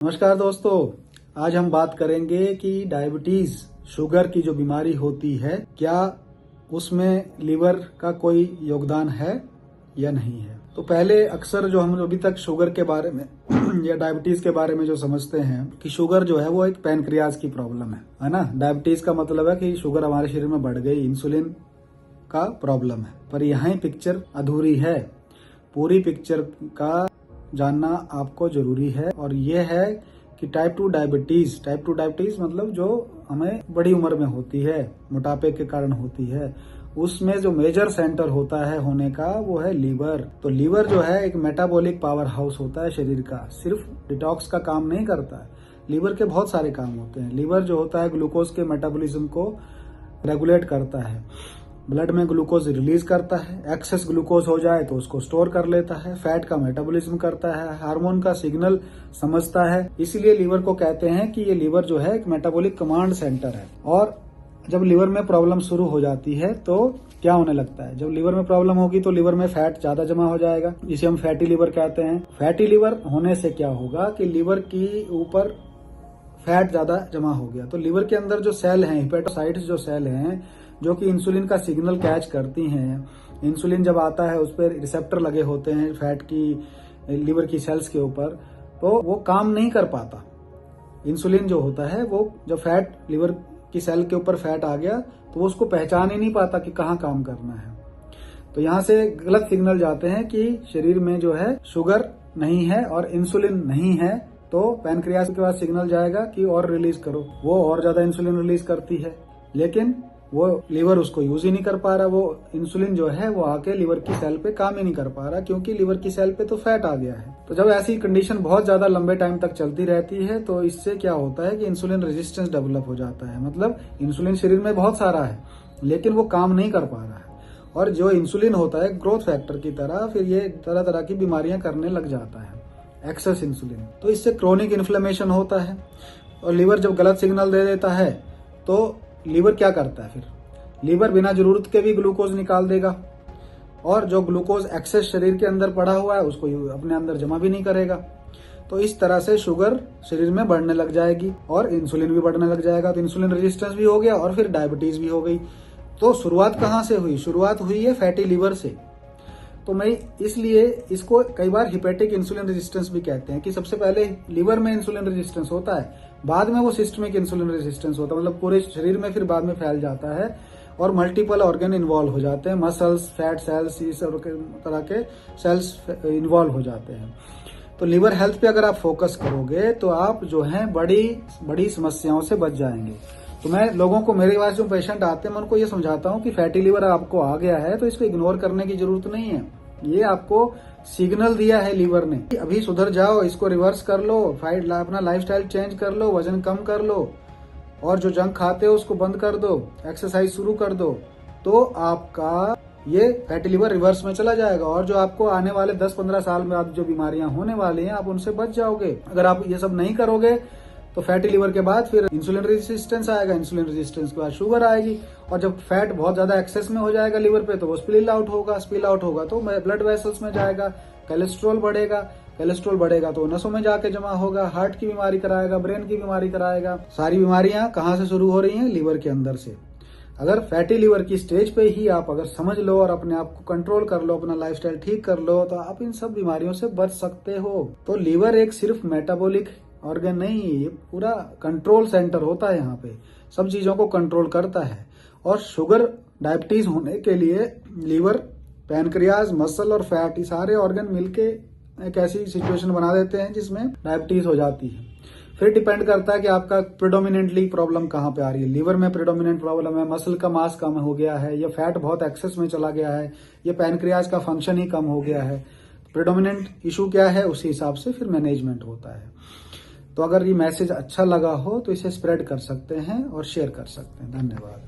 नमस्कार दोस्तों, आज हम बात करेंगे कि डायबिटीज शुगर की जो बीमारी होती है, क्या उसमें लीवर का कोई योगदान है या नहीं है। तो पहले अक्सर जो हम अभी तक शुगर के बारे में या डायबिटीज के बारे में जो समझते हैं कि शुगर जो है वो एक पैनक्रियाज की प्रॉब्लम है ना। डायबिटीज का मतलब है कि शुगर हमारे शरीर में बढ़ गई, इंसुलिन का प्रॉब्लम है। पर यहाँ पिक्चर अधूरी है, पूरी पिक्चर का जानना आपको जरूरी है। और ये है कि टाइप 2 डायबिटीज मतलब जो हमें बड़ी उम्र में होती है, मोटापे के कारण होती है, उसमें जो मेजर सेंटर होता है होने का वो है लीवर। तो लीवर जो है एक मेटाबॉलिक पावर हाउस होता है शरीर का, सिर्फ डिटॉक्स का काम नहीं करता है। लीवर के बहुत सारे काम होते हैं। लीवर जो होता है ग्लूकोज के मेटाबॉलिज्म को रेगुलेट करता है, ब्लड में ग्लूकोज रिलीज करता है, एक्सेस ग्लूकोज हो जाए तो उसको स्टोर कर लेता है, फैट का मेटाबॉलिज्म करता है, हार्मोन का सिग्नल समझता है। इसीलिए लीवर को कहते हैं कि ये लीवर जो है एक मेटाबॉलिक कमांड सेंटर है। और जब लीवर में प्रॉब्लम शुरू हो जाती है तो क्या होने लगता है, जब लीवर में प्रॉब्लम होगी तो लीवर में फैट ज्यादा जमा हो जाएगा, जिसे हम फैटी लीवर कहते हैं। फैटी लीवर होने से क्या होगा कि लीवर की ऊपर फैट ज्यादा जमा हो गया तो लीवर के अंदर जो सेल हैं, हिपेटोसाइट्स जो सेल हैं, जो कि इंसुलिन का सिग्नल कैच करती हैं, इंसुलिन जब आता है उस पर रिसेप्टर लगे होते हैं फैट की, लीवर की सेल्स के ऊपर, तो वो काम नहीं कर पाता। इंसुलिन जो होता है वो जब फैट लीवर की सेल के ऊपर फैट आ गया तो वो उसको पहचान ही नहीं पाता कि कहाँ काम करना है। तो यहाँ से गलत सिग्नल जाते हैं कि शरीर में जो है शुगर नहीं है और इंसुलिन नहीं है। तो पैनक्रियास के पास सिग्नल जाएगा कि और रिलीज करो, वो और ज्यादा इंसुलिन रिलीज करती है, लेकिन वो लीवर उसको यूज ही नहीं कर पा रहा। वो इंसुलिन जो है वो आके लीवर की सेल पे काम ही नहीं कर पा रहा, क्योंकि लीवर की सेल पे तो फैट आ गया है। तो जब ऐसी कंडीशन बहुत ज्यादा लंबे टाइम तक चलती रहती है तो इससे क्या होता है कि इंसुलिन रेजिस्टेंस डेवलप हो जाता है। मतलब इंसुलिन शरीर में बहुत सारा है लेकिन वो काम नहीं कर पा रहा है, और जो इंसुलिन होता है ग्रोथ फैक्टर की तरह, फिर ये तरह तरह की बीमारियां करने लग जाता है, एक्सेस इंसुलिन। तो इससे क्रोनिक इन्फ्लेमेशन होता है। और लीवर जब गलत सिग्नल दे देता है तो लीवर क्या करता है, फिर लीवर बिना जरूरत के भी ग्लूकोज निकाल देगा, और जो ग्लूकोज एक्सेस शरीर के अंदर पड़ा हुआ है उसको अपने अंदर जमा भी नहीं करेगा। तो इस तरह से शुगर शरीर में बढ़ने लग जाएगी और इंसुलिन भी बढ़ने लग जाएगा। तो इंसुलिन रेजिस्टेंस भी हो गया और फिर डायबिटीज भी हो गई। तो शुरुआत कहाँ से हुई? शुरुआत हुई है फैटी लीवर से। तो मैं इसलिए इसको कई बार हिपेटिक इंसुलिन रेजिस्टेंस भी कहते हैं कि सबसे पहले लीवर में इंसुलिन रेजिस्टेंस होता है, बाद में वो सिस्टमिक इंसुलिन रेजिस्टेंस होता है, मतलब पूरे शरीर में फिर बाद में फैल जाता है और मल्टीपल ऑर्गन इन्वॉल्व हो जाते हैं, मसल्स, फैट सेल्स, इस तरह के सेल्स इन्वॉल्व हो जाते हैं। तो लीवर हेल्थ पे अगर आप फोकस करोगे तो आप जो है बड़ी बड़ी समस्याओं से बच जाएंगे। तो मैं लोगों को, मेरे पास जो पेशेंट आते हैं मैं उनको ये समझाता हूँ कि फैटी लीवर आपको आ गया है तो इसको इग्नोर करने की जरूरत नहीं है। ये आपको सिग्नल दिया है लीवर ने, अभी सुधर जाओ, इसको रिवर्स कर लो, अपना लाइफस्टाइल चेंज कर लो, वजन कम कर लो, और जो जंक खाते हो उसको बंद कर दो, एक्सरसाइज शुरू कर दो, तो आपका ये फैटी लीवर रिवर्स में चला जाएगा। और जो आपको आने वाले 10-15 साल में आप जो बीमारियां होने वाली हैं आप उनसे बच जाओगे। अगर आप ये सब नहीं करोगे तो फैटी लीवर के बाद फिर इंसुलिन रेजिस्टेंस आएगा, इंसुलिन रेजिस्टेंस के बाद शुगर आएगी, और जब फैट बहुत ज्यादा एक्सेस में हो जाएगा लीवर पे तो वो स्पिल आउट होगा तो ब्लड वेसल्स में जाएगा, कोलेस्ट्रॉल बढ़ेगा तो नसों में जाके जमा होगा, हार्ट की बीमारी कराएगा, ब्रेन की बीमारी कराएगा। सारी बीमारियां कहाँ से शुरू हो रही हैं? लीवर के अंदर से। अगर फैटी लीवर की स्टेज पे ही आप अगर समझ लो और अपने आप को कंट्रोल कर लो, अपना लाइफस्टाइल ठीक कर लो, तो आप इन सब बीमारियों से बच सकते हो। तो लीवर एक सिर्फ मेटाबॉलिक ऑर्गन नहीं, ये पूरा कंट्रोल सेंटर होता है, यहाँ पे सब चीजों को कंट्रोल करता है। और शुगर डायबिटीज होने के लिए लीवर, पैनक्रियाज, मसल और फैट, ये सारे ऑर्गन मिलके एक ऐसी सिचुएशन बना देते हैं जिसमें डायबिटीज हो जाती है। फिर डिपेंड करता है कि आपका प्रेडोमिनेंटली प्रॉब्लम कहाँ पे आ रही है। लीवर में प्रेडोमिनेंट प्रॉब्लम है, मसल का मास कम हो गया है, या फैट बहुत एक्सेस में चला गया है, या पैनक्रियाज का फंक्शन ही कम हो गया है। प्रेडोमिनेंट इशू क्या है, उसी हिसाब से फिर मैनेजमेंट होता है। तो अगर ये मैसेज अच्छा लगा हो तो इसे स्प्रेड कर सकते हैं और शेयर कर सकते हैं। धन्यवाद।